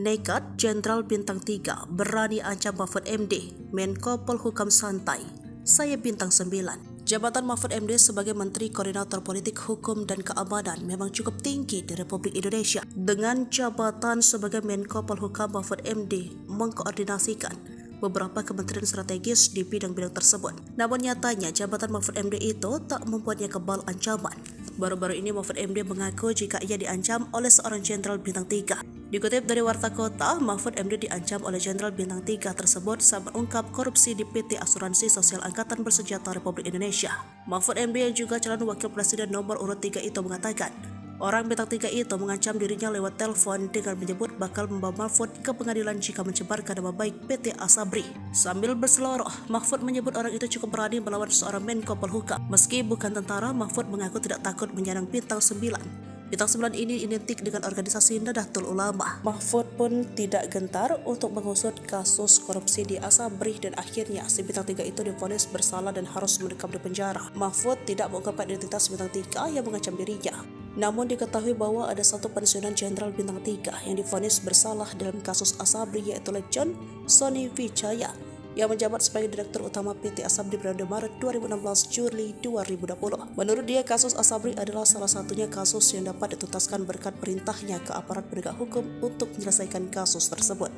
Nekat, Jenderal Bintang 3 berani ancam Mahfud MD, Menko Polhukam santai. Saya Bintang 9. Jabatan Mahfud MD sebagai Menteri Koordinator Politik Hukum dan Keamanan memang cukup tinggi di Republik Indonesia. Dengan jabatan sebagai Menko Polhukam, Mahfud MD mengkoordinasikan beberapa kementerian strategis di bidang-bidang tersebut. Namun nyatanya jabatan Mahfud MD itu tak membuatnya kebal ancaman. Baru-baru ini Mahfud MD mengaku jika ia diancam oleh seorang Jenderal Bintang 3. Dikutip dari Warta Kota, Mahfud MD diancam oleh Jenderal Bintang 3 tersebut saat mengungkap korupsi di PT Asuransi Sosial Angkatan Bersenjata Republik Indonesia. Mahfud MD yang juga calon wakil presiden nomor urut 3 itu mengatakan, orang Bintang 3 itu mengancam dirinya lewat telepon dengan menyebut bakal membawa Mahfud ke pengadilan jika mencemarkan nama baik PT Asabri. Sambil berseloroh, Mahfud menyebut orang itu cukup berani melawan seorang Menko Polhukam. Meski bukan tentara, Mahfud mengaku tidak takut menyerang Bintang 9. Bintang 9 ini identik dengan organisasi Nahdlatul Ulama. Mahfud pun tidak gentar untuk mengusut kasus korupsi di Asabri dan akhirnya si Bintang 3 itu divonis bersalah dan harus mendekam di penjara. Mahfud tidak mengungkapkan identitas Bintang 3 yang mengancam dirinya. Namun diketahui bahwa ada satu pensiunan Jenderal Bintang 3 yang divonis bersalah dalam kasus Asabri yaitu Legend Sony Wijaya yang menjabat sebagai Direktur Utama PT Asabri periode Maret 2016 Juli 2020. Menurut dia, kasus Asabri adalah salah satunya kasus yang dapat dituntaskan berkat perintahnya ke aparat penegak hukum untuk menyelesaikan kasus tersebut.